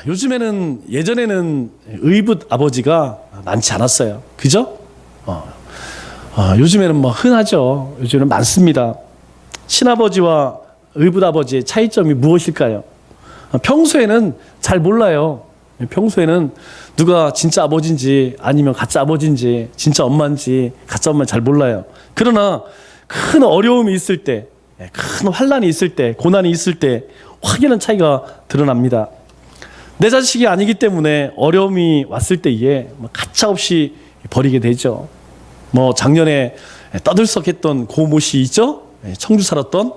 요즘에는 예전에는 의붓 아버지가 많지 않았어요. 그죠? 요즘에는 뭐 흔하죠. 요즘에는 많습니다. 친아버지와 의붓 아버지의 차이점이 무엇일까요? 평소에는 잘 몰라요. 평소에는 누가 진짜 아버지인지 아니면 가짜 아버지인지 진짜 엄마인지 가짜 엄마인지 잘 몰라요. 그러나 큰 어려움이 있을 때, 큰 환난이 있을 때, 고난이 있을 때 확연한 차이가 드러납니다. 내 자식이 아니기 때문에 어려움이 왔을 때에 가차없이 버리게 되죠. 뭐 작년에 떠들썩했던 고모 씨 있죠? 청주 살았던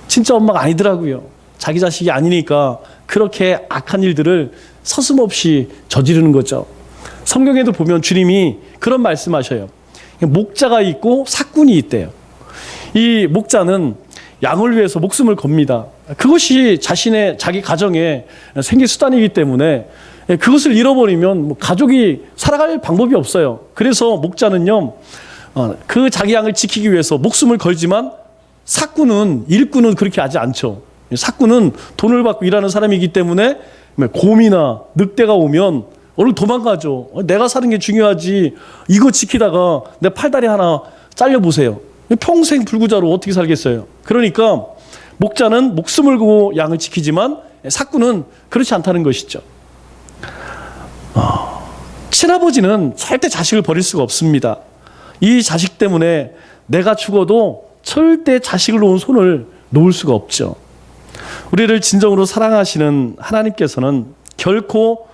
진짜 엄마가 아니더라고요. 자기 자식이 아니니까 그렇게 악한 일들을 서슴없이 저지르는 거죠. 성경에도 보면 주님이 그런 말씀하셔요. 목자가 있고 삭군이 있대요. 이 목자는 양을 위해서 목숨을 겁니다. 그것이 자기 가정의 생계 수단이기 때문에 그것을 잃어버리면 가족이 살아갈 방법이 없어요. 그래서 목자는요, 그 자기 양을 지키기 위해서 목숨을 걸지만 삭군은, 일꾼은 그렇게 하지 않죠. 삭군은 돈을 받고 일하는 사람이기 때문에 곰이나 늑대가 오면 얼른 도망가죠. 내가 사는 게 중요하지. 이거 지키다가 내 팔다리 하나 잘려보세요. 평생 불구자로 어떻게 살겠어요. 그러니까 목자는 목숨을 걸고 양을 지키지만 삭군은 그렇지 않다는 것이죠. 친아버지는 절대 자식을 버릴 수가 없습니다. 이 자식 때문에 내가 죽어도 절대 자식을 놓은 손을 놓을 수가 없죠. 우리를 진정으로 사랑하시는 하나님께서는 결코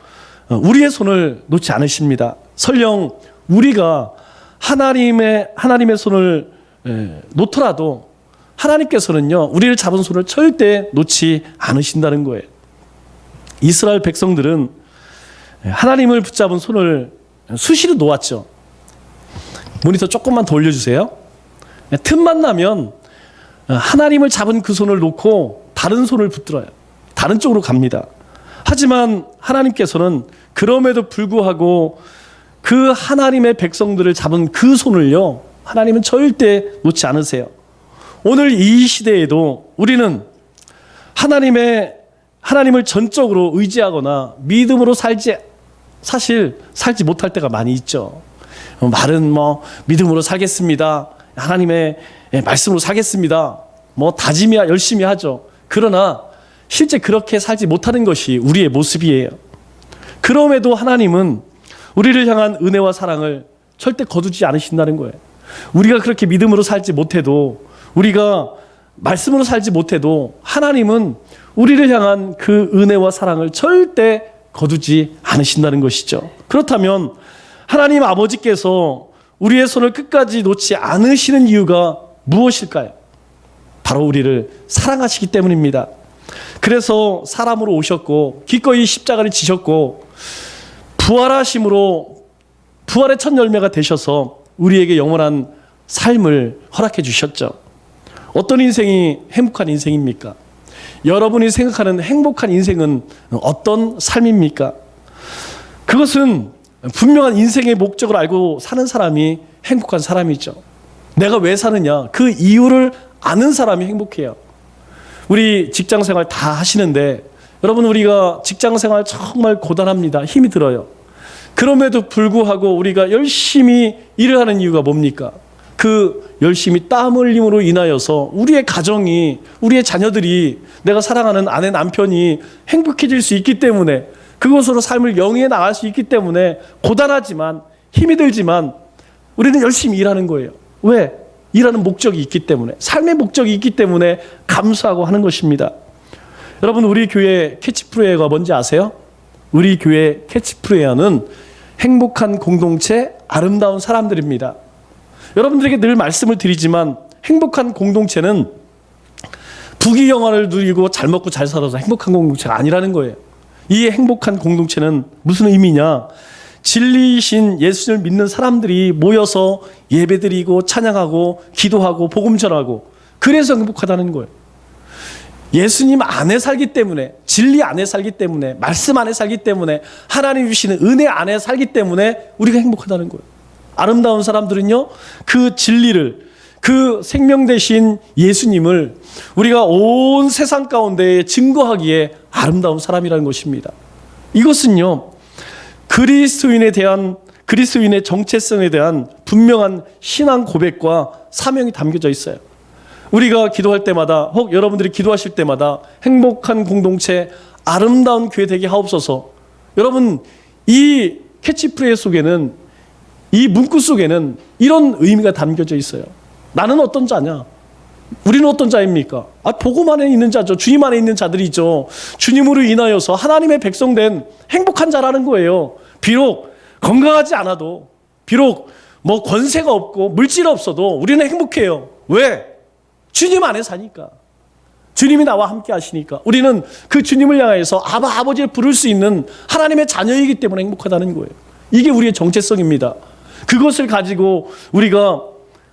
우리의 손을 놓지 않으십니다. 설령 우리가 하나님의 손을 놓더라도 하나님께서는요, 우리를 잡은 손을 절대 놓지 않으신다는 거예요. 이스라엘 백성들은 하나님을 붙잡은 손을 수시로 놓았죠. 모니터 조금만 더 올려주세요. 틈만 나면 하나님을 잡은 그 손을 놓고 다른 손을 붙들어요. 다른 쪽으로 갑니다. 하지만 하나님께서는 그럼에도 불구하고 그 하나님의 백성들을 잡은 그 손을요, 하나님은 절대 놓지 않으세요. 오늘 이 시대에도 우리는 하나님을 전적으로 의지하거나 믿음으로 사실 살지 못할 때가 많이 있죠. 말은 믿음으로 살겠습니다. 하나님의 말씀으로 살겠습니다. 다짐이야 열심히 하죠. 그러나 실제 그렇게 살지 못하는 것이 우리의 모습이에요. 그럼에도 하나님은 우리를 향한 은혜와 사랑을 절대 거두지 않으신다는 거예요. 우리가 그렇게 믿음으로 살지 못해도, 우리가 말씀으로 살지 못해도 하나님은 우리를 향한 그 은혜와 사랑을 절대 거두지 않으신다는 것이죠. 그렇다면 하나님 아버지께서 우리의 손을 끝까지 놓지 않으시는 이유가 무엇일까요? 바로 우리를 사랑하시기 때문입니다. 그래서 사람으로 오셨고 기꺼이 십자가를 지셨고 부활하심으로 부활의 첫 열매가 되셔서 우리에게 영원한 삶을 허락해 주셨죠. 어떤 인생이 행복한 인생입니까? 여러분이 생각하는 행복한 인생은 어떤 삶입니까? 그것은 분명한 인생의 목적을 알고 사는 사람이 행복한 사람이죠. 내가 왜 사느냐, 그 이유를 아는 사람이 행복해요. 우리 직장생활 다 하시는데 여러분, 우리가 직장생활 정말 고단합니다. 힘이 들어요. 그럼에도 불구하고 우리가 열심히 일을 하는 이유가 뭡니까? 그 열심히 땀 흘림으로 인하여서 우리의 가정이, 우리의 자녀들이, 내가 사랑하는 아내 남편이 행복해질 수 있기 때문에, 그것으로 삶을 영위해 나갈 수 있기 때문에 고단하지만, 힘이 들지만 우리는 열심히 일하는 거예요. 왜? 일하는 목적이 있기 때문에, 삶의 목적이 있기 때문에 감수하고 하는 것입니다. 여러분, 우리 교회 캐치프레이어가 뭔지 아세요? 우리 교회 캐치프레이어는 행복한 공동체, 아름다운 사람들입니다. 여러분들에게 늘 말씀을 드리지만 행복한 공동체는 부귀영화를 누리고 잘 먹고 잘 살아서 행복한 공동체가 아니라는 거예요. 이 행복한 공동체는 무슨 의미냐? 진리이신 예수를 믿는 사람들이 모여서 예배드리고 찬양하고 기도하고 복음 전하고, 그래서 행복하다는 거예요. 예수님 안에 살기 때문에, 진리 안에 살기 때문에, 말씀 안에 살기 때문에, 하나님 주시는 은혜 안에 살기 때문에 우리가 행복하다는 거예요. 아름다운 사람들은요, 그 진리를, 그 그 생명 되신 예수님을 우리가 온 세상 가운데 증거하기에 아름다운 사람이라는 것입니다. 이것은요, 그리스도인의 정체성에 대한 분명한 신앙 고백과 사명이 담겨져 있어요. 우리가 기도할 때마다, 혹 여러분들이 기도하실 때마다 행복한 공동체, 아름다운 교회 되게 하옵소서. 여러분, 이 캐치프레이즈 속에는, 이 문구 속에는 이런 의미가 담겨져 있어요. 나는 어떤 자냐? 우리는 어떤 자입니까? 복음 안에 있는 자죠. 주님 안에 있는 자들이죠. 주님으로 인하여서 하나님의 백성된 행복한 자라는 거예요. 비록 건강하지 않아도, 비록 뭐 권세가 없고 물질 없어도 우리는 행복해요. 왜? 주님 안에 사니까. 주님이 나와 함께 하시니까. 우리는 그 주님을 향해서 아버지를 부를 수 있는 하나님의 자녀이기 때문에 행복하다는 거예요. 이게 우리의 정체성입니다. 그것을 가지고 우리가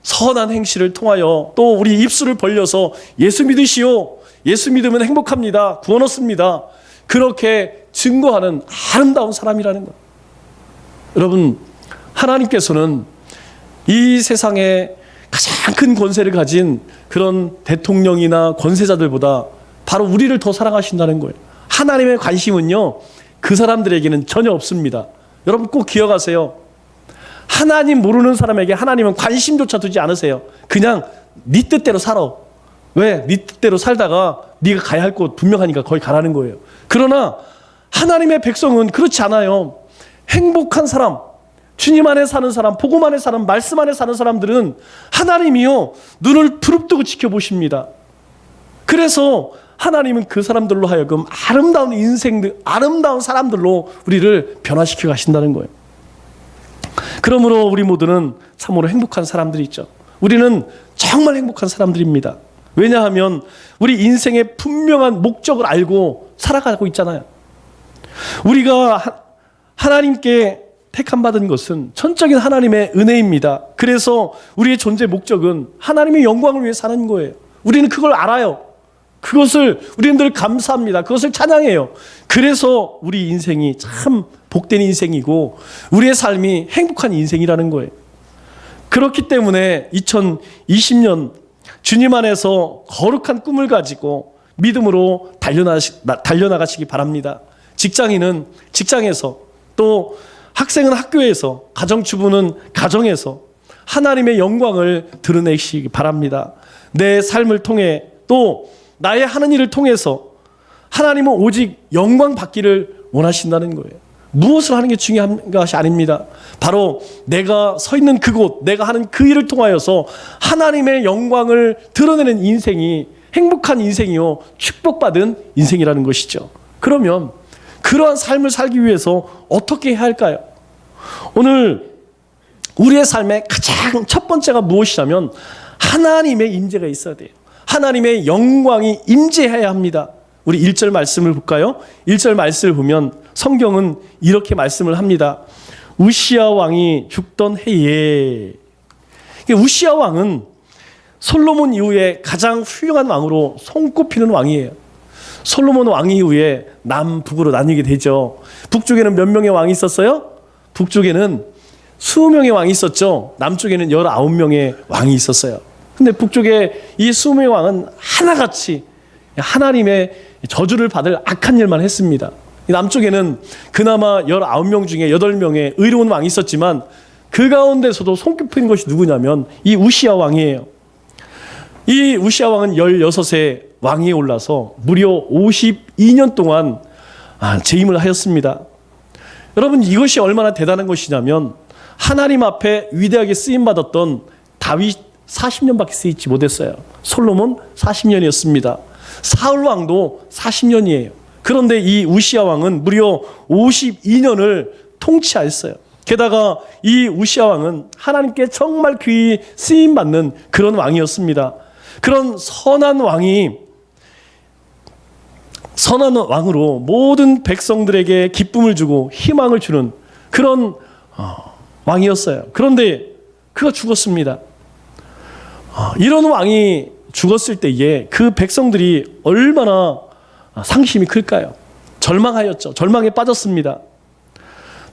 선한 행실을 통하여 또 우리 입술을 벌려서 예수 믿으시오. 예수 믿으면 행복합니다. 구원 얻습니다. 그렇게 증거하는 아름다운 사람이라는 것. 여러분, 하나님께서는 이 세상에 가장 큰 권세를 가진 그런 대통령이나 권세자들보다 바로 우리를 더 사랑하신다는 거예요. 하나님의 관심은요, 그 사람들에게는 전혀 없습니다. 여러분 꼭 기억하세요. 하나님 모르는 사람에게 하나님은 관심조차 두지 않으세요. 그냥 네 뜻대로 살아. 왜? 네 뜻대로 살다가 네가 가야 할 곳 분명하니까 거기 가라는 거예요. 그러나 하나님의 백성은 그렇지 않아요. 행복한 사람, 주님 안에 사는 사람, 복음 안에 사는, 말씀 안에 사는 사람들은 하나님이요, 눈을 부릅뜨고 지켜보십니다. 그래서 하나님은 그 사람들로 하여금 아름다운 인생들, 아름다운 사람들로 우리를 변화시켜 가신다는 거예요. 그러므로 우리 모두는 참으로 행복한 사람들이죠. 우리는 정말 행복한 사람들입니다. 왜냐하면 우리 인생의 분명한 목적을 알고 살아가고 있잖아요. 우리가 하나님께 택함받은 것은 전적인 하나님의 은혜입니다. 그래서 우리의 존재 목적은 하나님의 영광을 위해 사는 거예요. 우리는 그걸 알아요. 그것을 우리는 늘 감사합니다. 그것을 찬양해요. 그래서 우리 인생이 참 복된 인생이고 우리의 삶이 행복한 인생이라는 거예요. 그렇기 때문에 2020년 주님 안에서 거룩한 꿈을 가지고 믿음으로 달려나가시기 바랍니다. 직장인은 직장에서, 또 학생은 학교에서, 가정주부는 가정에서 하나님의 영광을 드러내시기 바랍니다. 내 삶을 통해 또 나의 하는 일을 통해서 하나님은 오직 영광 받기를 원하신다는 거예요. 무엇을 하는 게 중요한 것이 아닙니다. 바로 내가 서 있는 그곳, 내가 하는 그 일을 통하여서 하나님의 영광을 드러내는 인생이 행복한 인생이요, 축복받은 인생이라는 것이죠. 그러면 그러한 삶을 살기 위해서 어떻게 해야 할까요? 오늘 우리의 삶의 가장 첫 번째가 무엇이냐면 하나님의 임재가 있어야 돼요. 하나님의 영광이 임재해야 합니다. 우리 1절 말씀을 볼까요? 1절 말씀을 보면 성경은 이렇게 말씀을 합니다. 우시야 왕이 죽던 해에, 우시야 왕은 솔로몬 이후에 가장 훌륭한 왕으로 손꼽히는 왕이에요. 솔로몬 왕 이후에 남북으로 나뉘게 되죠. 북쪽에는 몇 명의 왕이 있었어요? 북쪽에는 20명의 왕이 있었죠. 남쪽에는 19명의 왕이 있었어요. 근데 북쪽에 이 20명의 왕은 하나같이 하나님의 저주를 받을 악한 일만 했습니다. 남쪽에는 그나마 19명 중에 8명의 의로운 왕이 있었지만 그 가운데서도 손꼽히는 것이 누구냐면 이 우시야 왕이에요. 이 우시야 왕은 16세 왕위에 올라서 무려 52년 동안 재임을 하였습니다. 여러분, 이것이 얼마나 대단한 것이냐면 하나님 앞에 위대하게 쓰임받았던 다윗 40년밖에 쓰이지 못했어요. 솔로몬 40년이었습니다. 사울 왕도 40년이에요. 그런데 이 우시야 왕은 무려 52년을 통치하였어요. 게다가 이 우시야 왕은 하나님께 정말 귀히 쓰임받는 그런 왕이었습니다. 그런 선한 왕으로 모든 백성들에게 기쁨을 주고 희망을 주는 그런 왕이었어요. 그런데 그가 죽었습니다. 이런 왕이 죽었을 때에 그 백성들이 얼마나 상심이 클까요? 절망하였죠. 절망에 빠졌습니다.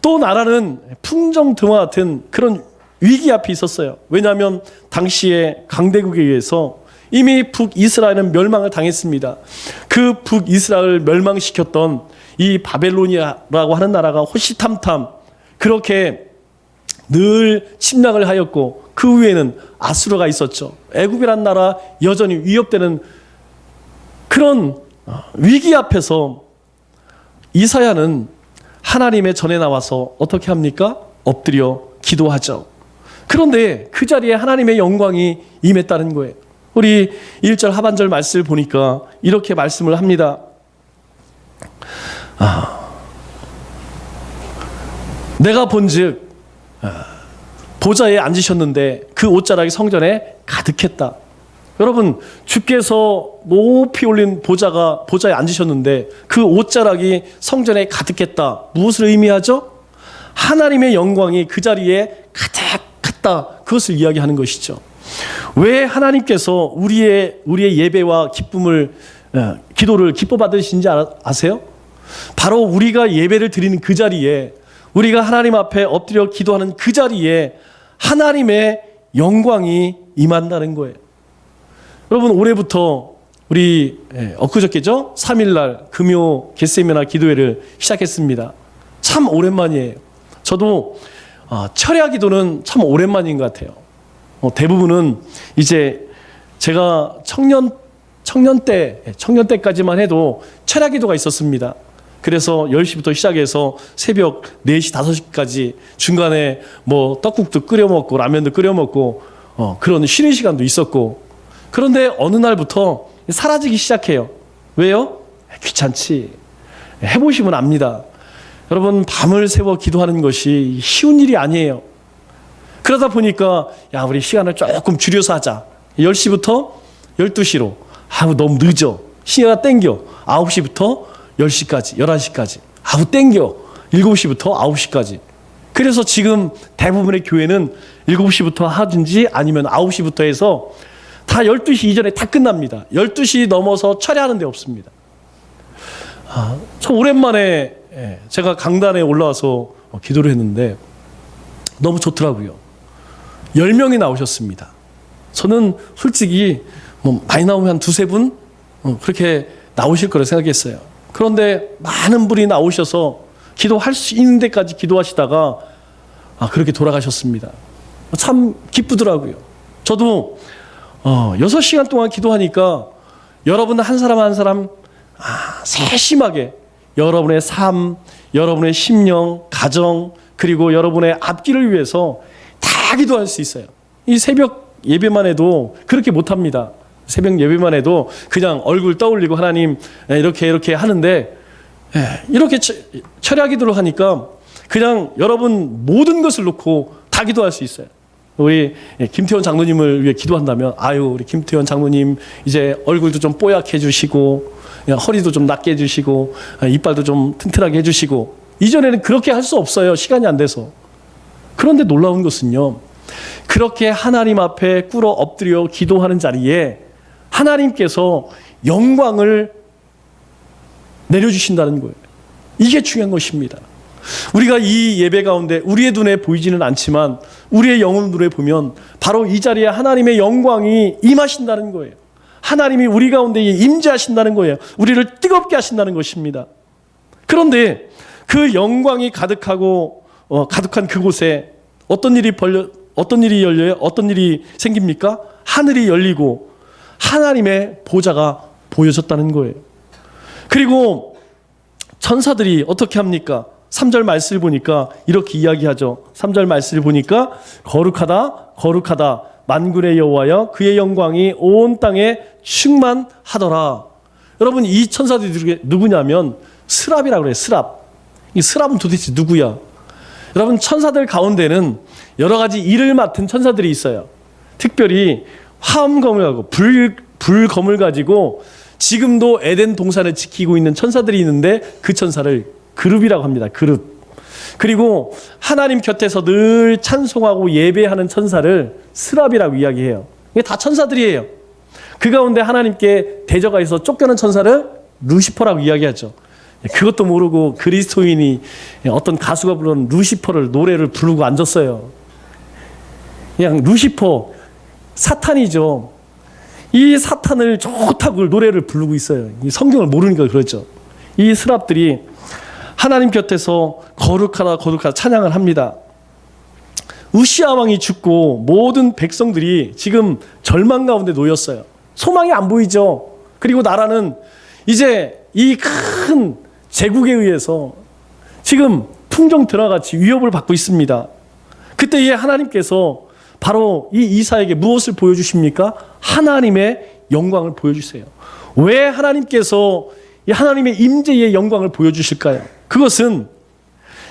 또 나라는 풍정등화 같은 그런 위기 앞에 있었어요. 왜냐하면 당시에 강대국에 의해서 이미 북이스라엘은 멸망을 당했습니다. 그 북이스라엘을 멸망시켰던 이 바벨로니아라고 하는 나라가 호시탐탐 그렇게 늘 침략을 하였고, 그 위에는 아수르가 있었죠. 애굽이란 나라 여전히 위협되는 그런 위기 앞에서 이사야는 하나님의 전에 나와서 어떻게 합니까? 엎드려 기도하죠. 그런데 그 자리에 하나님의 영광이 임했다는 거예요. 우리 1절 하반절 말씀을 보니까 이렇게 말씀을 합니다. 내가 본즉 보좌에 앉으셨는데 그 옷자락이 성전에 가득했다. 여러분, 주께서 높이 올린 보좌에 앉으셨는데 그 옷자락이 성전에 가득했다. 무엇을 의미하죠? 하나님의 영광이 그 자리에 가득했다. 그것을 이야기하는 것이죠. 왜 하나님께서 우리의 예배와 기도를 기뻐 받으신지 아세요? 바로 우리가 예배를 드리는 그 자리에, 우리가 하나님 앞에 엎드려 기도하는 그 자리에 하나님의 영광이 임한다는 거예요. 여러분, 올해부터 우리 엊그저께죠? 3일날 금요 겟세마네 기도회를 시작했습니다. 참 오랜만이에요. 저도 철야 기도는 참 오랜만인 것 같아요. 대부분은 이제 제가 청년 때까지만 해도 철야 기도가 있었습니다. 그래서 10시부터 시작해서 새벽 4시, 5시까지 중간에 뭐 떡국도 끓여 먹고 라면도 끓여 먹고 그런 쉬는 시간도 있었고, 그런데 어느 날부터 사라지기 시작해요. 왜요? 귀찮지. 해보시면 압니다. 여러분, 밤을 새워 기도하는 것이 쉬운 일이 아니에요. 그러다 보니까 우리 시간을 조금 줄여서 하자. 10시부터 12시로. 너무 늦어. 시간이 땡겨. 9시부터 10시까지, 11시까지. 땡겨. 7시부터 9시까지. 그래서 지금 대부분의 교회는 7시부터 하든지 아니면 9시부터 해서 다 12시 이전에 다 끝납니다. 12시 넘어서 철야하는 데 없습니다. 저 오랜만에 제가 강단에 올라와서 기도를 했는데 너무 좋더라고요. 10명이 나오셨습니다. 저는 솔직히 많이 나오면 한 2-3분 그렇게 나오실 거라 생각했어요. 그런데 많은 분이 나오셔서 기도할 수 있는 데까지 기도하시다가 그렇게 돌아가셨습니다. 참 기쁘더라고요. 저도 6시간 동안 기도하니까 여러분 한 사람 한 사람 세심하게 여러분의 삶, 여러분의 심령, 가정, 그리고 여러분의 앞길을 위해서 다 기도할 수 있어요. 이 새벽 예배만 해도 그렇게 못합니다. 새벽 예배만 해도 그냥 얼굴 떠올리고 하나님 이렇게 하는데, 이렇게 철야 기도를 하니까 그냥 여러분 모든 것을 놓고 다 기도할 수 있어요. 우리 김태원 장로님을 위해 기도한다면 우리 김태원 장로님 이제 얼굴도 좀 뽀얗게 해주시고 허리도 좀 낮게 해주시고 이빨도 좀 튼튼하게 해주시고. 이전에는 그렇게 할 수 없어요. 시간이 안 돼서. 그런데 놀라운 것은요, 그렇게 하나님 앞에 꿇어 엎드려 기도하는 자리에 하나님께서 영광을 내려주신다는 거예요. 이게 중요한 것입니다. 우리가 이 예배 가운데 우리의 눈에 보이지는 않지만 우리의 영혼 눈에 보면 바로 이 자리에 하나님의 영광이 임하신다는 거예요. 하나님이 우리 가운데 임재하신다는 거예요. 우리를 뜨겁게 하신다는 것입니다. 그런데 그 영광이 가득한 그곳에 어떤 일이 열려요? 어떤 일이 생깁니까? 하늘이 열리고 하나님의 보좌가 보여졌다는 거예요. 그리고 천사들이 어떻게 합니까? 3절 말씀을 보니까 이렇게 이야기하죠. 3절 말씀을 보니까 거룩하다, 거룩하다, 만군의 여호와여, 그의 영광이 온 땅에 충만하더라. 여러분, 이 천사들이 누구냐면 스랍이라고 그래요. 스랍. 이 스랍은 도대체 누구야? 여러분, 천사들 가운데는 여러 가지 일을 맡은 천사들이 있어요. 특별히 화엄검을 가지고 불검을 가지고 지금도 에덴 동산을 지키고 있는 천사들이 있는데 그 천사를 그룹이라고 합니다. 그룹. 그리고 하나님 곁에서 늘 찬송하고 예배하는 천사를 스랍이라고 이야기해요. 이게 다 천사들이에요. 그 가운데 하나님께 대적하여서 쫓겨난 천사를 루시퍼라고 이야기하죠. 그것도 모르고 그리스도인이 어떤 가수가 부른 루시퍼를 노래를 부르고 앉았어요. 그냥 루시퍼, 사탄이죠. 이 사탄을 좋다고 노래를 부르고 있어요. 이 성경을 모르니까 그렇죠. 이 스랍들이 하나님 곁에서 거룩하다 거룩하다 찬양을 합니다. 우시아 왕이 죽고 모든 백성들이 지금 절망 가운데 놓였어요. 소망이 안 보이죠. 그리고 나라는 이제 이 큰 제국에 의해서 지금 풍정들화같이 위협을 받고 있습니다. 그때에 하나님께서 바로 이 이사에게 무엇을 보여주십니까? 하나님의 영광을 보여주세요. 왜 하나님께서 이 하나님의 임재의 영광을 보여주실까요? 그것은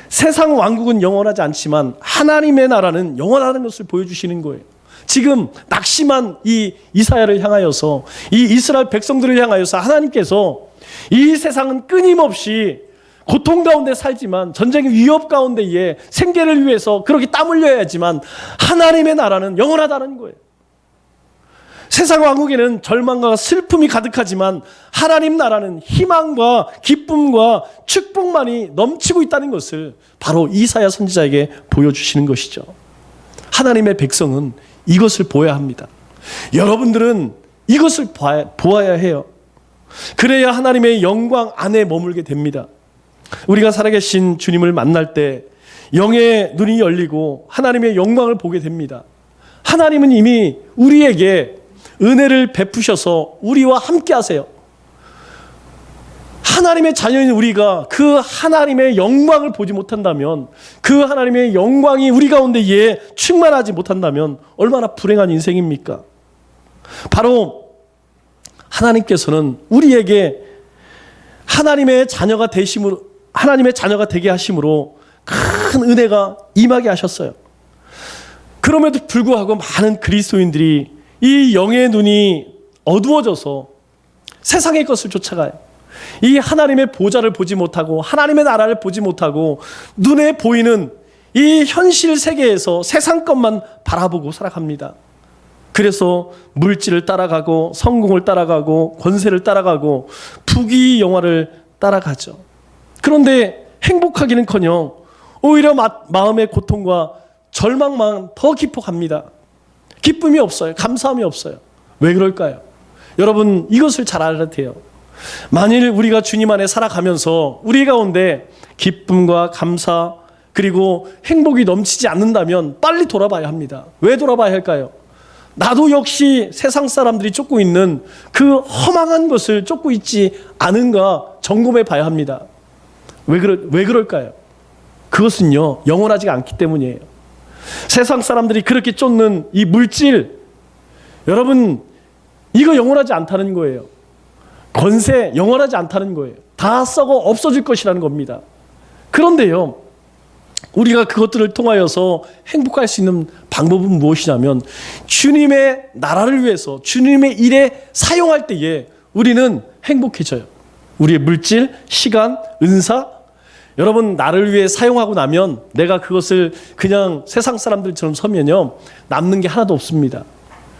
세상 왕국은 영원하지 않지만 하나님의 나라는 영원하다는 것을 보여주시는 거예요. 지금 낙심한 이 이사야를 향하여서, 이 이스라엘 백성들을 향하여서 하나님께서 이 세상은 끊임없이 고통 가운데 살지만, 전쟁의 위협 가운데에 생계를 위해서 그렇게 땀 흘려야 하지만 하나님의 나라는 영원하다는 거예요. 세상 왕국에는 절망과 슬픔이 가득하지만 하나님 나라는 희망과 기쁨과 축복만이 넘치고 있다는 것을 바로 이사야 선지자에게 보여주시는 것이죠. 하나님의 백성은 이것을 보아야 합니다. 여러분들은 이것을 보아야 해요. 그래야 하나님의 영광 안에 머물게 됩니다. 우리가 살아계신 주님을 만날 때 영의 눈이 열리고 하나님의 영광을 보게 됩니다. 하나님은 이미 우리에게 은혜를 베푸셔서 우리와 함께 하세요. 하나님의 자녀인 우리가 그 하나님의 영광을 보지 못한다면, 그 하나님의 영광이 우리 가운데에 충만하지 못한다면 얼마나 불행한 인생입니까? 바로 하나님께서는 우리에게 하나님의 자녀가 되게 하심으로 큰 은혜가 임하게 하셨어요. 그럼에도 불구하고 많은 그리스도인들이 이 영의 눈이 어두워져서 세상의 것을 쫓아가요. 이 하나님의 보좌를 보지 못하고 하나님의 나라를 보지 못하고 눈에 보이는 이 현실 세계에서 세상 것만 바라보고 살아갑니다. 그래서 물질을 따라가고 성공을 따라가고 권세를 따라가고 부귀영화를 따라가죠. 그런데 행복하기는커녕 오히려 마음의 고통과 절망만 더 깊어갑니다. 기쁨이 없어요. 감사함이 없어요. 왜 그럴까요? 여러분, 이것을 잘 알아야 돼요. 만일 우리가 주님 안에 살아가면서 우리 가운데 기쁨과 감사 그리고 행복이 넘치지 않는다면 빨리 돌아봐야 합니다. 왜 돌아봐야 할까요? 나도 역시 세상 사람들이 쫓고 있는 그 허망한 것을 쫓고 있지 않은가 점검해 봐야 합니다. 왜 그럴까요? 그것은요, 영원하지 않기 때문이에요. 세상 사람들이 그렇게 쫓는 이 물질, 여러분, 이거 영원하지 않다는 거예요. 권세 영원하지 않다는 거예요. 다 썩어 없어질 것이라는 겁니다. 그런데요, 우리가 그것들을 통하여서 행복할 수 있는 방법은 무엇이냐면 주님의 나라를 위해서 주님의 일에 사용할 때에 우리는 행복해져요. 우리의 물질, 시간, 은사, 여러분, 나를 위해 사용하고 나면 내가 그것을 그냥 세상 사람들처럼 서면요, 남는 게 하나도 없습니다.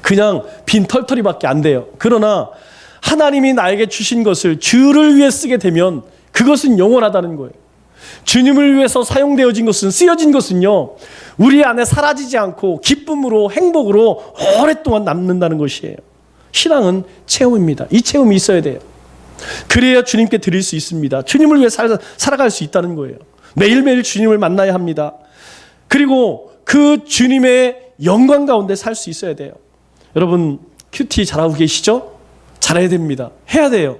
그냥 빈 털털이밖에 안 돼요. 그러나 하나님이 나에게 주신 것을 주를 위해 쓰게 되면 그것은 영원하다는 거예요. 주님을 위해서 사용되어진 것은, 쓰여진 것은요, 우리 안에 사라지지 않고 기쁨으로, 행복으로 오랫동안 남는다는 것이에요. 신앙은 체험입니다. 이 체험이 있어야 돼요. 그래야 주님께 드릴 수 있습니다. 주님을 위해 살아갈 수 있다는 거예요. 매일매일 주님을 만나야 합니다. 그리고 그 주님의 영광 가운데 살 수 있어야 돼요. 여러분, 큐티 잘하고 계시죠? 잘해야 됩니다. 해야 돼요.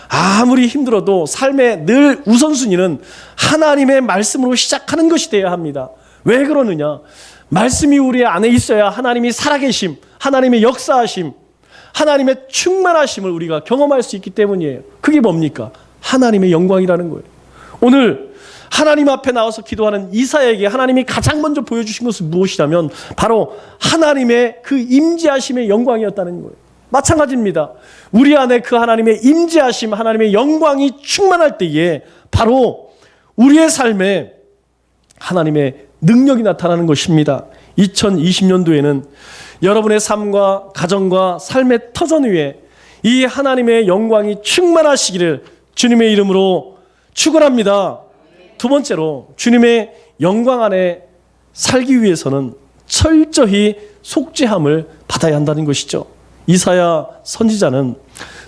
아무리 힘들어도 삶의 늘 우선순위는 하나님의 말씀으로 시작하는 것이 되어야 합니다. 왜 그러느냐? 말씀이 우리 안에 있어야 하나님이 살아계심, 하나님의 역사하심, 하나님의 충만하심을 우리가 경험할 수 있기 때문이에요. 그게 뭡니까? 하나님의 영광이라는 거예요. 오늘 하나님 앞에 나와서 기도하는 이사야에게 하나님이 가장 먼저 보여주신 것은 무엇이냐면 바로 하나님의 그 임재하심의 영광이었다는 거예요. 마찬가지입니다. 우리 안에 그 하나님의 임재하심, 하나님의 영광이 충만할 때에 바로 우리의 삶에 하나님의 능력이 나타나는 것입니다. 2020년도에는 여러분의 삶과 가정과 삶의 터전 위에 이 하나님의 영광이 충만하시기를 주님의 이름으로 축원합니다. 두 번째로, 주님의 영광 안에 살기 위해서는 철저히 속죄함을 받아야 한다는 것이죠. 이사야 선지자는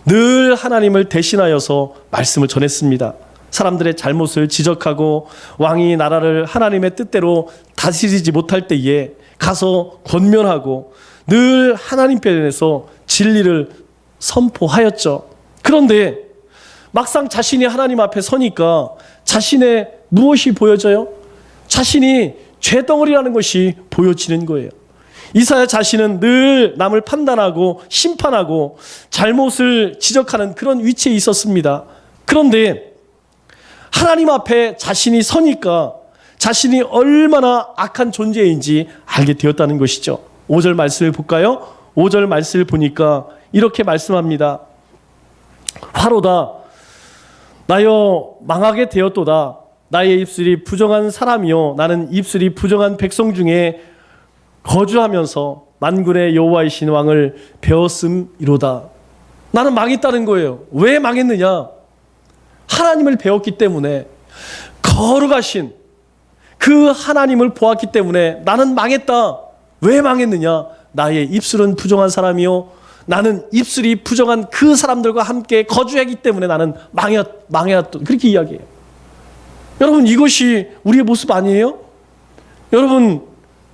늘 하나님을 대신하여서 말씀을 전했습니다. 사람들의 잘못을 지적하고 왕이 나라를 하나님의 뜻대로 다스리지 못할 때에 가서 권면하고 늘 하나님 편에서 진리를 선포하였죠. 그런데 막상 자신이 하나님 앞에 서니까 자신의 무엇이 보여져요? 자신이 죄덩어리라는 것이 보여지는 거예요. 이사야 자신은 늘 남을 판단하고 심판하고 잘못을 지적하는 그런 위치에 있었습니다. 그런데 하나님 앞에 자신이 서니까 자신이 얼마나 악한 존재인지 알게 되었다는 것이죠. 5절 말씀을 볼까요? 5절 말씀을 보니까 이렇게 말씀합니다. 화로다 나여 망하게 되었도다. 나의 입술이 부정한 사람이요 나는 입술이 부정한 백성 중에 거주하면서 만군의 여호와이신 왕을 배웠음이로다. 나는 망했다는 거예요. 왜 망했느냐? 하나님을 배웠기 때문에, 거룩하신 그 하나님을 보았기 때문에 나는 망했다. 왜 망했느냐? 나의 입술은 부정한 사람이요 나는 입술이 부정한 그 사람들과 함께 거주하기 때문에 나는 망했다. 그렇게 이야기해요. 여러분, 이것이 우리의 모습 아니에요? 여러분,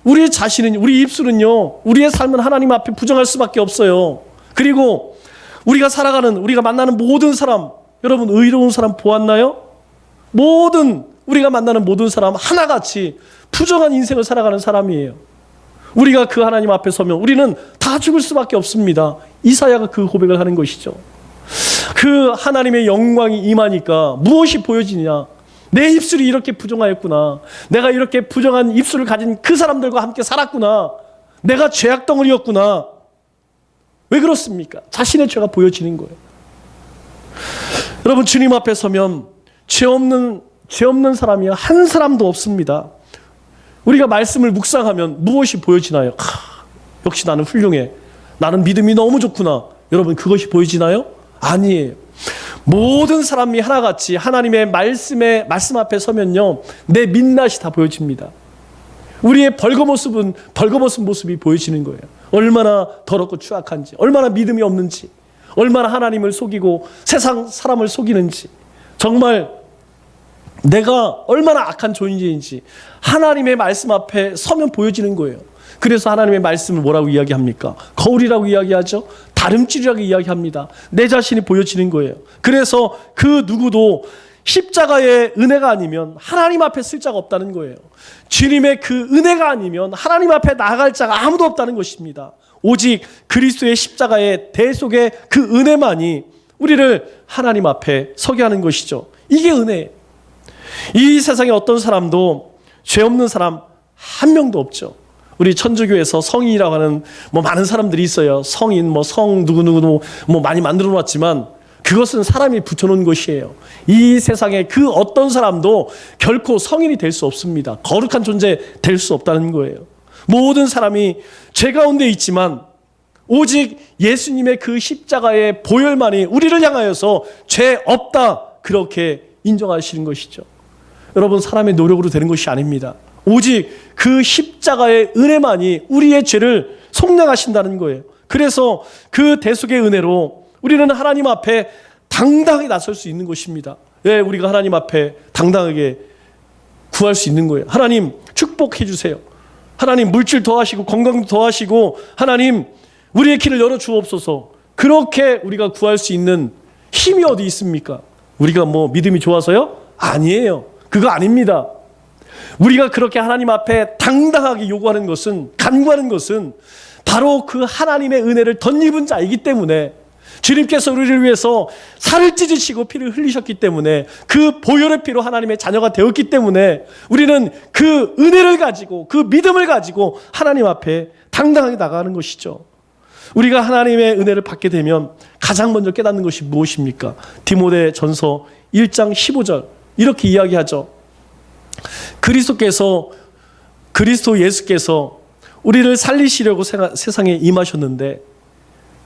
우리의 자신은, 우리 입술은요, 우리의 삶은 하나님 앞에 부정할 수밖에 없어요. 그리고 우리가 살아가는, 우리가 만나는 모든 사람, 여러분 의로운 사람 보았나요? 우리가 만나는 모든 사람 하나같이 부정한 인생을 살아가는 사람이에요. 우리가 그 하나님 앞에 서면 우리는 다 죽을 수밖에 없습니다. 이사야가 그 고백을 하는 것이죠. 그 하나님의 영광이 임하니까 무엇이 보여지냐? 내 입술이 이렇게 부정하였구나. 내가 이렇게 부정한 입술을 가진 그 사람들과 함께 살았구나. 내가 죄악 덩어리였구나. 왜 그렇습니까? 자신의 죄가 보여지는 거예요. 여러분, 주님 앞에 서면 죄 없는 사람이 한 사람도 없습니다. 우리가 말씀을 묵상하면 무엇이 보여지나요? 역시 나는 훌륭해. 나는 믿음이 너무 좋구나. 여러분, 그것이 보여지나요? 아니에요. 모든 사람이 하나같이 하나님의 말씀 앞에 서면요, 내 민낯이 다 보여집니다. 우리의 벌거벗은 모습이 보여지는 거예요. 얼마나 더럽고 추악한지, 얼마나 믿음이 없는지, 얼마나 하나님을 속이고 세상 사람을 속이는지, 정말 내가 얼마나 악한 존재인지 하나님의 말씀 앞에 서면 보여지는 거예요. 그래서 하나님의 말씀을 뭐라고 이야기합니까? 거울이라고 이야기하죠. 다름질이라고 이야기합니다. 내 자신이 보여지는 거예요. 그래서 그 누구도 십자가의 은혜가 아니면 하나님 앞에 쓸 자가 없다는 거예요. 주님의 그 은혜가 아니면 하나님 앞에 나아갈 자가 아무도 없다는 것입니다. 오직 그리스도의 십자가의 대속의 그 은혜만이 우리를 하나님 앞에 서게 하는 것이죠. 이게 은혜예요. 이 세상에 어떤 사람도 죄 없는 사람 한 명도 없죠. 우리 천주교에서 성인이라고 하는 많은 사람들이 있어요. 성인, 성 누구누구도 많이 만들어 놨지만 그것은 사람이 붙여놓은 것이에요. 이 세상에 그 어떤 사람도 결코 성인이 될 수 없습니다. 거룩한 존재 될 수 없다는 거예요. 모든 사람이 죄 가운데 있지만 오직 예수님의 그 십자가의 보혈만이 우리를 향하여서 죄 없다, 그렇게 인정하시는 것이죠. 여러분, 사람의 노력으로 되는 것이 아닙니다. 오직 그 십자가의 은혜만이 우리의 죄를 속량하신다는 거예요. 그래서 그 대속의 은혜로 우리는 하나님 앞에 당당하게 나설 수 있는 것입니다. 왜 우리가 하나님 앞에 당당하게 구할 수 있는 거예요? 하나님 축복해 주세요. 하나님 물질 더하시고 건강 더하시고 하나님 우리의 길을 열어 주옵소서. 그렇게 우리가 구할 수 있는 힘이 어디 있습니까? 우리가 믿음이 좋아서요? 아니에요. 그거 아닙니다. 우리가 그렇게 하나님 앞에 당당하게 요구하는 것은, 간구하는 것은 바로 그 하나님의 은혜를 덧입은 자이기 때문에, 주님께서 우리를 위해서 살을 찢으시고 피를 흘리셨기 때문에, 그 보혈의 피로 하나님의 자녀가 되었기 때문에 우리는 그 은혜를 가지고, 그 믿음을 가지고 하나님 앞에 당당하게 나가는 것이죠. 우리가 하나님의 은혜를 받게 되면 가장 먼저 깨닫는 것이 무엇입니까? 디모데전서 1장 15절 이렇게 이야기하죠. 그리스도 예수께서 우리를 살리시려고 세상에 임하셨는데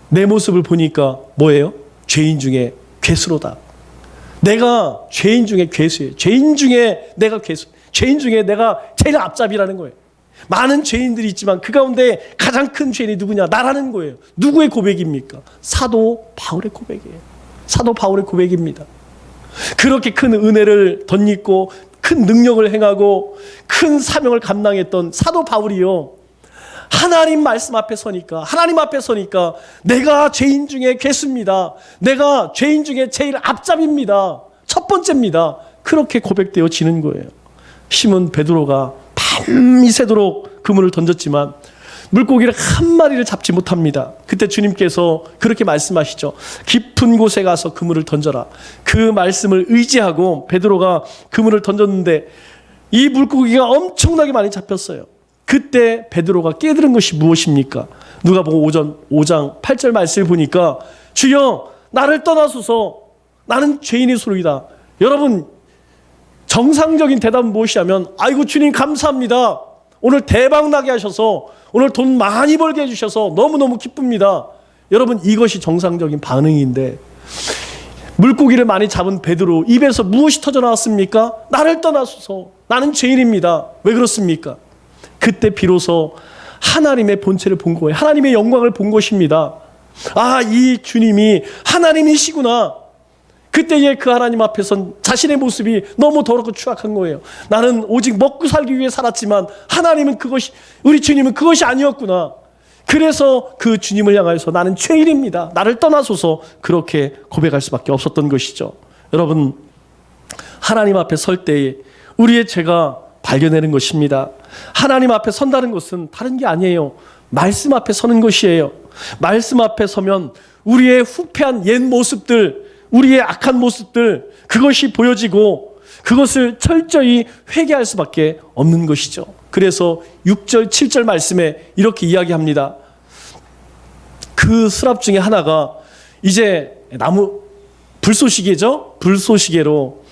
내 모습을 보니까 뭐예요? 죄인 중에 괴수로다. 내가 죄인 중에 괴수예요. 죄인 중에 내가 괴수. 죄인 중에 내가 제일 앞잡이라는 거예요. 많은 죄인들이 있지만 그 가운데 가장 큰 죄인이 누구냐? 나라는 거예요. 누구의 고백입니까? 사도 바울의 고백이에요. 사도 바울의 고백입니다. 그렇게 큰 은혜를 덧입고 큰 능력을 행하고 큰 사명을 감당했던 사도 바울이요, 하나님 말씀 앞에 서니까, 하나님 앞에 서니까 내가 죄인 중에 괴수입니다. 내가 죄인 중에 제일 앞잡입니다. 첫 번째입니다. 그렇게 고백되어지는 거예요. 시몬 베드로가 밤새도록 그물을 던졌지만 물고기를 한 마리를 잡지 못합니다. 그때 주님께서 그렇게 말씀하시죠. 깊은 곳에 가서 그물을 던져라. 그 말씀을 의지하고 베드로가 그물을 던졌는데 이 물고기가 엄청나게 많이 잡혔어요. 그때 베드로가 깨달은 것이 무엇입니까? 누가복음 5장 8절 말씀을 보니까 주여 나를 떠나소서 나는 죄인의 소리이다. 여러분, 정상적인 대답은 무엇이냐면 아이고 주님 감사합니다. 오늘 대박 나게 하셔서 오늘 돈 많이 벌게 해주셔서 너무너무 기쁩니다. 여러분, 이것이 정상적인 반응인데 물고기를 많이 잡은 베드로 입에서 무엇이 터져나왔습니까? 나를 떠나소서 나는 죄인입니다. 왜 그렇습니까? 그때 비로소 하나님의 본체를 본 거예요. 하나님의 영광을 본 것입니다. 아, 이 주님이 하나님이시구나. 그때에 그 하나님 앞에선 자신의 모습이 너무 더럽고 추악한 거예요. 나는 오직 먹고 살기 위해 살았지만 하나님은 그것이, 우리 주님은 그것이 아니었구나. 그래서 그 주님을 향하여서 나는 죄인입니다. 나를 떠나소서 그렇게 고백할 수밖에 없었던 것이죠. 여러분, 하나님 앞에 설 때에 우리의 죄가 발견되는 것입니다. 하나님 앞에 선다는 것은 다른 게 아니에요. 말씀 앞에 서는 것이에요. 말씀 앞에 서면 우리의 후패한 옛 모습들, 우리의 악한 모습들, 그것이 보여지고 그것을 철저히 회개할 수밖에 없는 것이죠. 그래서 6절, 7절 말씀에 이렇게 이야기합니다. 그 수랍 중에 하나가 이제 나무 불쏘시개죠? 불쏘시개로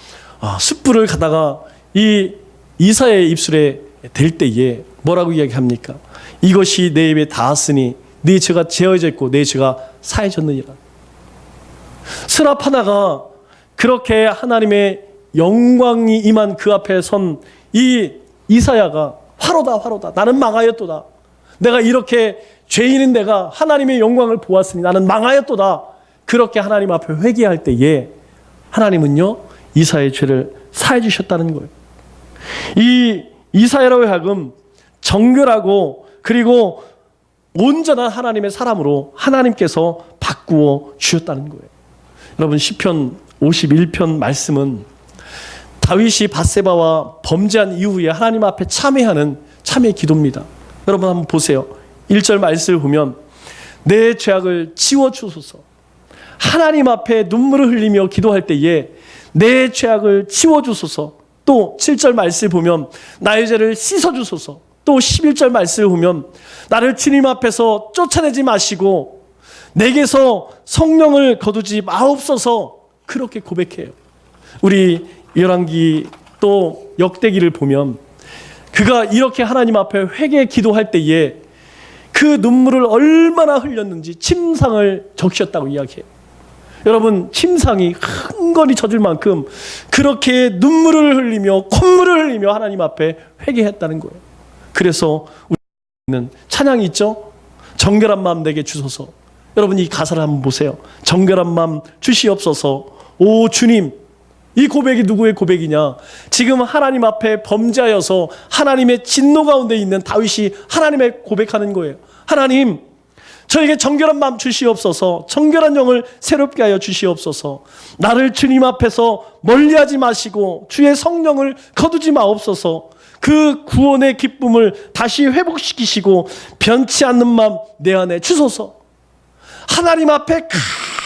숯불을 갖다가 이 이사야의 입술에 댈 때에 뭐라고 이야기합니까? 이것이 내 입에 닿았으니 네 죄가 제어져 있고 내 죄가 사해졌느니라. 수납 하나가 그렇게 하나님의 영광이 임한 그 앞에 선 이 이사야가 화로다 화로다 나는 망하였도다. 내가 이렇게 죄인인 내가 하나님의 영광을 보았으니 나는 망하였도다. 그렇게 하나님 앞에 회개할 때에 하나님은요 이사야의 죄를 사해 주셨다는 거예요. 이 이사야로 하여금 정결하고 그리고 온전한 하나님의 사람으로 하나님께서 바꾸어 주셨다는 거예요. 여러분, 시편 51편 말씀은 다윗이 밧세바와 범죄한 이후에 하나님 앞에 참회하는 참회 기도입니다. 여러분 한번 보세요. 1절 말씀을 보면 내 죄악을 치워주소서. 하나님 앞에 눈물을 흘리며 기도할 때에 내 죄악을 치워주소서. 또 7절 말씀을 보면 나의 죄를 씻어주소서. 또 11절 말씀을 보면 나를 주님 앞에서 쫓아내지 마시고 내게서 성령을 거두지 마옵소서. 그렇게 고백해요. 우리 열왕기 또 역대기를 보면 그가 이렇게 하나님 앞에 회개 기도할 때에 그 눈물을 얼마나 흘렸는지 침상을 적셨다고 이야기해요. 여러분, 침상이 흥건히 젖을 만큼 그렇게 눈물을 흘리며 콧물을 흘리며 하나님 앞에 회개했다는 거예요. 그래서 우리는 찬양이 있죠. 정결한 마음 내게 주소서. 여러분, 이 가사를 한번 보세요. 정결한 마음 주시옵소서. 오 주님, 이 고백이 누구의 고백이냐? 지금 하나님 앞에 범죄하여서 하나님의 진노 가운데 있는 다윗이 하나님의 고백하는 거예요. 하나님, 저에게 정결한 마음 주시옵소서. 정결한 영을 새롭게 하여 주시옵소서. 나를 주님 앞에서 멀리하지 마시고 주의 성령을 거두지 마옵소서. 그 구원의 기쁨을 다시 회복시키시고 변치 않는 마음 내 안에 주소서. 하나님 앞에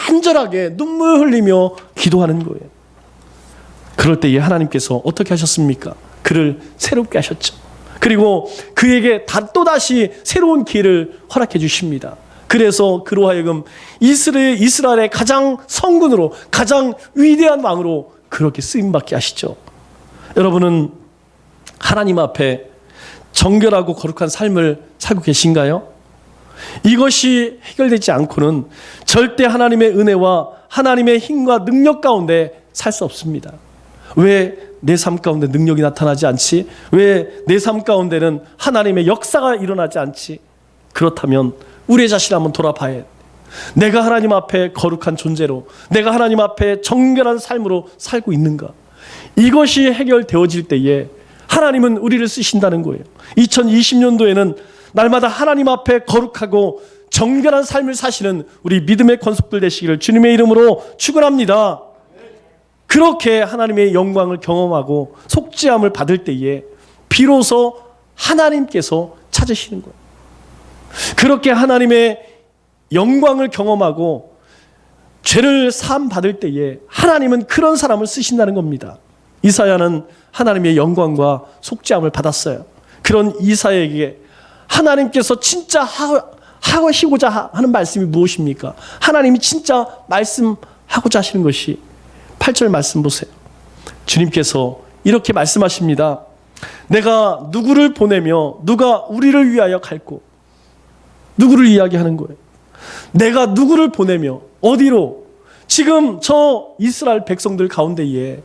간절하게 눈물 흘리며 기도하는 거예요. 그럴 때에 하나님께서 어떻게 하셨습니까? 그를 새롭게 하셨죠. 그리고 그에게 또다시 새로운 기회를 허락해 주십니다. 그래서 그로 하여금 이스라엘의 가장 성군으로 가장 위대한 왕으로 그렇게 쓰임받게 하시죠. 여러분은 하나님 앞에 정결하고 거룩한 삶을 살고 계신가요? 이것이 해결되지 않고는 절대 하나님의 은혜와 하나님의 힘과 능력 가운데 살 수 없습니다. 왜 내 삶 가운데 능력이 나타나지 않지? 왜 내 삶 가운데는 하나님의 역사가 일어나지 않지? 그렇다면 우리의 자신을 한번 돌아봐야 해. 내가 하나님 앞에 거룩한 존재로, 내가 하나님 앞에 정결한 삶으로 살고 있는가? 이것이 해결되어질 때에 하나님은 우리를 쓰신다는 거예요. 2020년도에는 날마다 하나님 앞에 거룩하고 정결한 삶을 사시는 우리 믿음의 권속들 되시기를 주님의 이름으로 축원합니다. 그렇게 하나님의 영광을 경험하고 속죄함을 받을 때에 비로소 하나님께서 찾으시는 거예요. 그렇게 하나님의 영광을 경험하고 죄를 사함 받을 때에 하나님은 그런 사람을 쓰신다는 겁니다. 이사야는 하나님의 영광과 속죄함을 받았어요. 그런 이사야에게 하나님께서 진짜 하시고자 하는 말씀이 무엇입니까? 하나님이 진짜 말씀하고자 하시는 것이 8절 말씀 보세요. 주님께서 이렇게 말씀하십니다. 내가 누구를 보내며 누가 우리를 위하여 갈고. 누구를 이야기하는 거예요? 내가 누구를 보내며 어디로? 지금 저 이스라엘 백성들 가운데에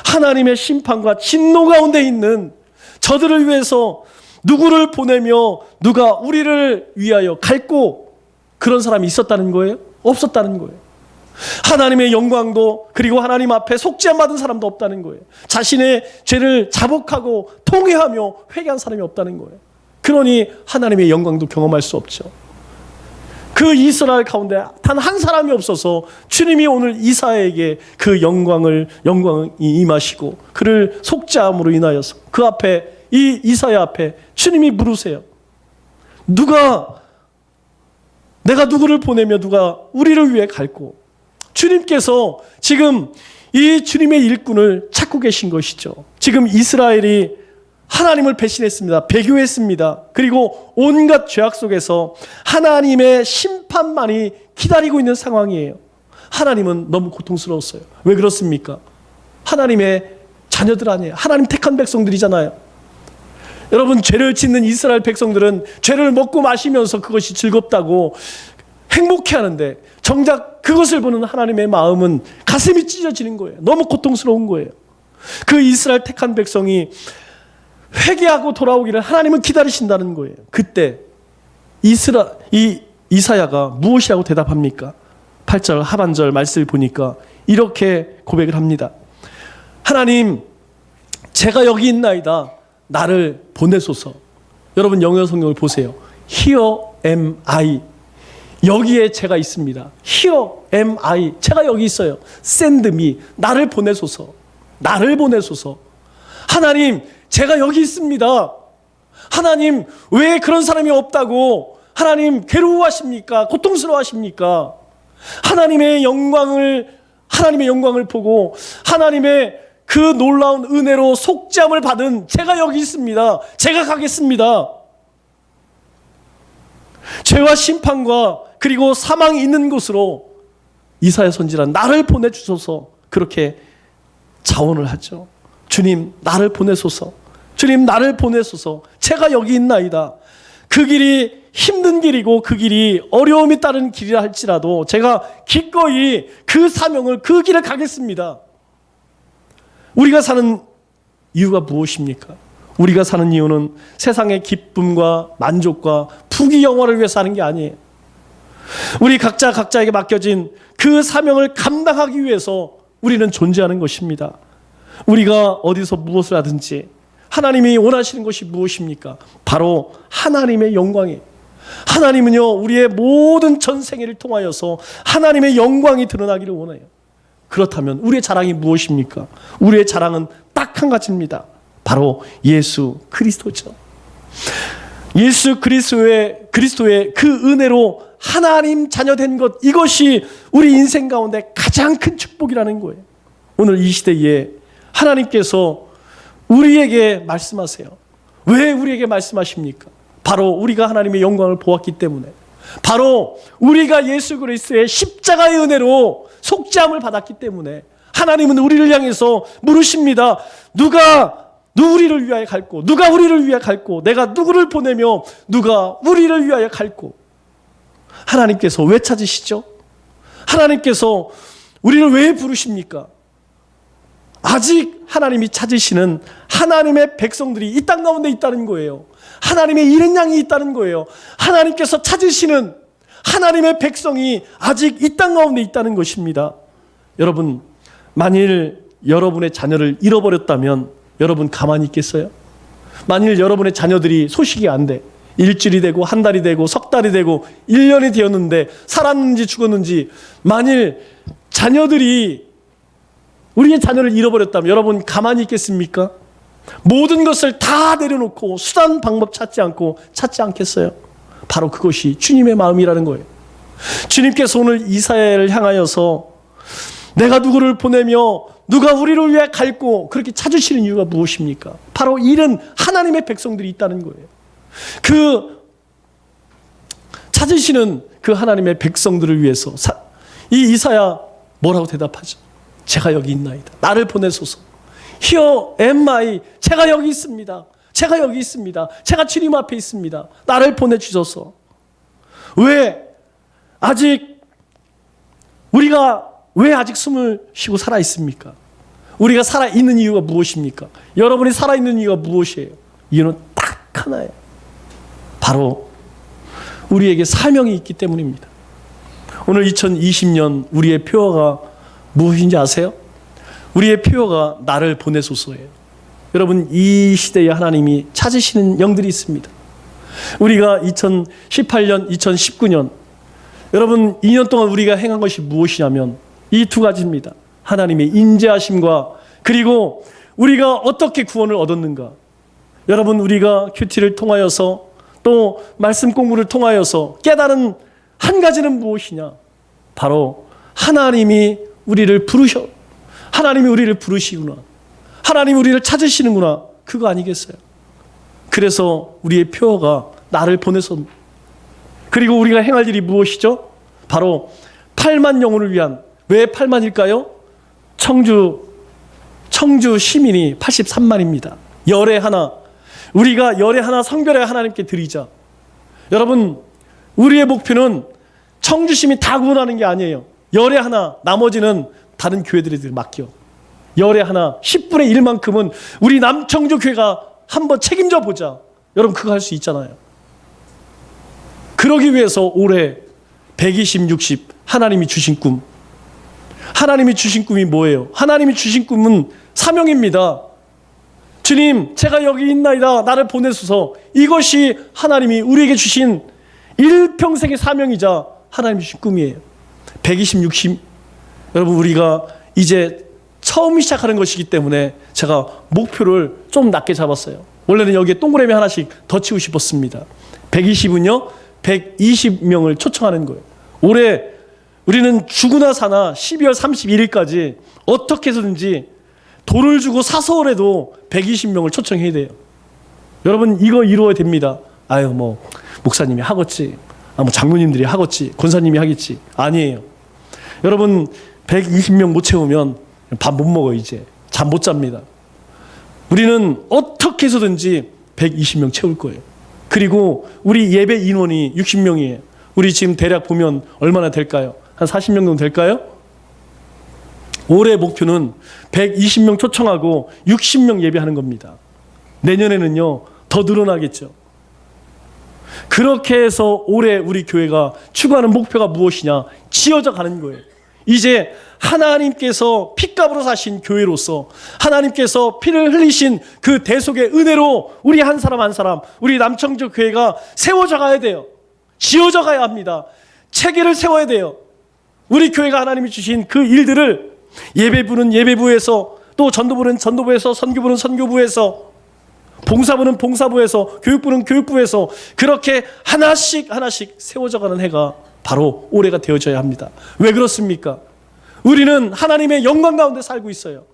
하나님의 심판과 진노 가운데 있는 저들을 위해서 누구를 보내며 누가 우리를 위하여 갈고. 그런 사람이 있었다는 거예요? 없었다는 거예요. 하나님의 영광도 그리고 하나님 앞에 속죄함 받은 사람도 없다는 거예요. 자신의 죄를 자복하고 통회하며 회개한 사람이 없다는 거예요. 그러니 하나님의 영광도 경험할 수 없죠. 그 이스라엘 가운데 단 한 사람이 없어서 주님이 오늘 이사야에게 그 영광이 임하시고 그를 속죄함으로 인하여서 그 앞에 이 이사야 앞에 주님이 물으세요. 내가 누구를 보내며 누가 우리를 위해 갈고. 주님께서 지금 이 주님의 일꾼을 찾고 계신 것이죠. 지금 이스라엘이 하나님을 배신했습니다. 배교했습니다. 그리고 온갖 죄악 속에서 하나님의 심판만이 기다리고 있는 상황이에요. 하나님은 너무 고통스러웠어요. 왜 그렇습니까? 하나님의 자녀들 아니에요. 하나님 택한 백성들이잖아요. 여러분, 죄를 짓는 이스라엘 백성들은 죄를 먹고 마시면서 그것이 즐겁다고 행복해하는데 정작 그것을 보는 하나님의 마음은 가슴이 찢어지는 거예요. 너무 고통스러운 거예요. 그 이스라엘 택한 백성이 회개하고 돌아오기를 하나님은 기다리신다는 거예요. 그때 이사야가 무엇이라고 대답합니까? 8절 하반절 말씀을 보니까 이렇게 고백을 합니다. 하나님, 제가 여기 있나이다. 나를 보내소서. 여러분, 영어 성경을 보세요. Here am I. 여기에 제가 있습니다. Here am I. 제가 여기 있어요. Send me. 나를 보내소서. 나를 보내소서. 하나님, 제가 여기 있습니다. 하나님, 왜 그런 사람이 없다고 하나님 괴로워하십니까? 고통스러워하십니까? 하나님의 영광을 보고 하나님의 그 놀라운 은혜로 속죄함을 받은 제가 여기 있습니다. 제가 가겠습니다. 죄와 심판과 그리고 사망이 있는 곳으로 이사야 선지자는 나를 보내주소서. 그렇게 자원을 하죠. 주님, 나를 보내소서. 주님, 나를 보내소서. 제가 여기 있나이다. 그 길이 힘든 길이고 그 길이 어려움이 따른 길이라 할지라도 제가 기꺼이 그 사명을, 그 길을 가겠습니다. 우리가 사는 이유가 무엇입니까? 우리가 사는 이유는 세상의 기쁨과 만족과 부귀 영화를 위해 사는 게 아니에요. 우리 각자에게 맡겨진 그 사명을 감당하기 위해서 우리는 존재하는 것입니다. 우리가 어디서 무엇을 하든지 하나님이 원하시는 것이 무엇입니까? 바로 하나님의 영광이에요. 하나님은요, 우리의 모든 전생애를 통하여서 하나님의 영광이 드러나기를 원해요. 그렇다면 우리의 자랑이 무엇입니까? 우리의 자랑은 딱 한 가지입니다. 바로 예수 그리스도죠. 예수 그리스도의 그 은혜로 하나님 자녀된 것, 이것이 우리 인생 가운데 가장 큰 축복이라는 거예요. 오늘 이 시대에 하나님께서 우리에게 말씀하세요. 왜 우리에게 말씀하십니까? 바로 우리가 하나님의 영광을 보았기 때문에, 바로 우리가 예수 그리스도의 십자가의 은혜로 속죄함을 받았기 때문에 하나님은 우리를 향해서 물으십니다. 누가 우리를 위하여 갈고, 누가 우리를 위하여 갈고, 내가 누구를 보내며 누가 우리를 위하여 갈고. 하나님께서 왜 찾으시죠? 하나님께서 우리를 왜 부르십니까? 아직 하나님이 찾으시는 하나님의 백성들이 이 땅 가운데 있다는 거예요. 하나님의 잃은 양이 있다는 거예요. 하나님께서 찾으시는 하나님의 백성이 아직 이 땅 가운데 있다는 것입니다. 여러분, 만일 여러분의 자녀를 잃어버렸다면 여러분 가만히 있겠어요? 만일 여러분의 자녀들이 소식이 안 돼, 일주일이 되고 한 달이 되고 석 달이 되고 1년이 되었는데 살았는지 죽었는지, 만일 자녀들이 우리의 자녀를 잃어버렸다면 여러분 가만히 있겠습니까? 모든 것을 다 내려놓고 수단 방법 찾지 않겠어요? 바로 그것이 주님의 마음이라는 거예요. 주님께서 오늘 이사야를 향하여서 내가 누구를 보내며 누가 우리를 위해 갈고 그렇게 찾으시는 이유가 무엇입니까? 바로 잃은 하나님의 백성들이 있다는 거예요. 그 찾으시는 그 하나님의 백성들을 위해서 이 이사야 뭐라고 대답하죠? 제가 여기 있나이다. 나를 보내소서. Here am I. 제가 여기 있습니다. 제가 여기 있습니다. 제가 주님 앞에 있습니다. 나를 보내주셔서. 우리가 왜 아직 숨을 쉬고 살아 있습니까? 우리가 살아 있는 이유가 무엇입니까? 여러분이 살아 있는 이유가 무엇이에요? 이유는 딱 하나예요. 바로 우리에게 사명이 있기 때문입니다. 오늘 2020년 우리의 표어가 무엇인지 아세요? 우리의 표어가 나를 보내소서예요. 여러분, 이 시대에 하나님이 찾으시는 영들이 있습니다. 우리가 2018년, 2019년 여러분 2년 동안 우리가 행한 것이 무엇이냐면 이 두 가지입니다. 하나님의 인자하심과 그리고 우리가 어떻게 구원을 얻었는가. 여러분, 우리가 큐티를 통하여서 또 말씀 공부를 통하여서 깨달은 한 가지는 무엇이냐? 바로 하나님이 우리를 부르시구나. 하나님이 우리를 찾으시는구나. 그거 아니겠어요? 그래서 우리의 표어가 나를 보내서, 그리고 우리가 행할 일이 무엇이죠? 바로 8만 영혼을 위한, 왜 8만일까요? 청주 시민이 83만입니다. 열에 하나, 우리가 열에 하나 성별에 하나님께 드리자. 여러분, 우리의 목표는 청주 시민 다 구원하는 게 아니에요. 열에 하나, 나머지는 다른 교회들에 맡겨. 열에 하나, 10분의 1만큼은 우리 남청주 교회가 한번 책임져 보자. 여러분, 그거 할 수 있잖아요. 그러기 위해서 올해 120, 60 하나님이 주신 꿈. 하나님이 주신 꿈이 뭐예요? 하나님이 주신 꿈은 사명입니다. 주님, 제가 여기 있나이다. 나를 보내소서. 이것이 하나님이 우리에게 주신 일평생의 사명이자 하나님이 주신 꿈이에요. 120, 60 여러분, 우리가 이제 처음 시작하는 것이기 때문에 제가 목표를 좀 낮게 잡았어요. 원래는 여기에 동그라미 하나씩 더 치고 싶었습니다. 120은요 120명을 초청하는 거예요. 올해 우리는 죽으나 사나 12월 31일까지 어떻게 해서든지 돈을 주고 사서라도 120명을 초청해야 돼요. 여러분, 이거 이루어야 됩니다. 목사님이 하겠지, 장로님들이 하겠지, 권사님이 하겠지. 아니에요. 여러분, 120명 못 채우면 밥 못 먹어요. 이제 잠 못 잡니다. 우리는 어떻게 해서든지 120명 채울 거예요. 그리고 우리 예배 인원이 60명이에요. 우리 지금 대략 보면 얼마나 될까요? 한 40명 정도 될까요? 올해 목표는 120명 초청하고 60명 예배하는 겁니다. 내년에는요 더 늘어나겠죠. 그렇게 해서 올해 우리 교회가 추구하는 목표가 무엇이냐? 지어져 가는 거예요. 이제 하나님께서 핏값으로 사신 교회로서 하나님께서 피를 흘리신 그 대속의 은혜로 우리 한 사람 한 사람, 우리 남청주 교회가 세워져 가야 돼요. 지어져 가야 합니다. 체계를 세워야 돼요. 우리 교회가 하나님이 주신 그 일들을 예배부는 예배부에서, 또 전도부는 전도부에서, 선교부는 선교부에서, 봉사부는 봉사부에서, 교육부는 교육부에서 그렇게 하나씩 세워져 가는 해가 바로 올해가 되어져야 합니다. 왜 그렇습니까? 우리는 하나님의 영광 가운데 살고 있어요.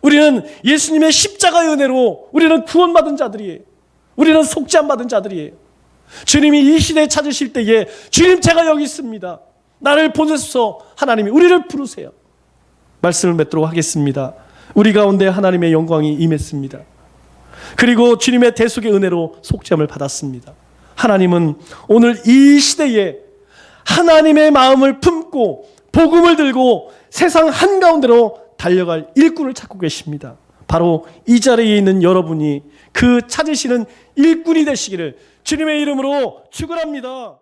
우리는 예수님의 십자가의 은혜로 우리는 구원받은 자들이에요. 우리는 속죄함 받은 자들이에요. 주님이 이 시대에 찾으실 때에 주님, 제가 여기 있습니다. 나를 보내소서. 하나님이 우리를 부르세요. 말씀을 맺도록 하겠습니다. 우리 가운데 하나님의 영광이 임했습니다. 그리고 주님의 대속의 은혜로 속죄함을 받았습니다. 하나님은 오늘 이 시대에 하나님의 마음을 품고 복음을 들고 세상 한가운데로 달려갈 일꾼을 찾고 계십니다. 바로 이 자리에 있는 여러분이 그 찾으시는 일꾼이 되시기를 주님의 이름으로 축원합니다.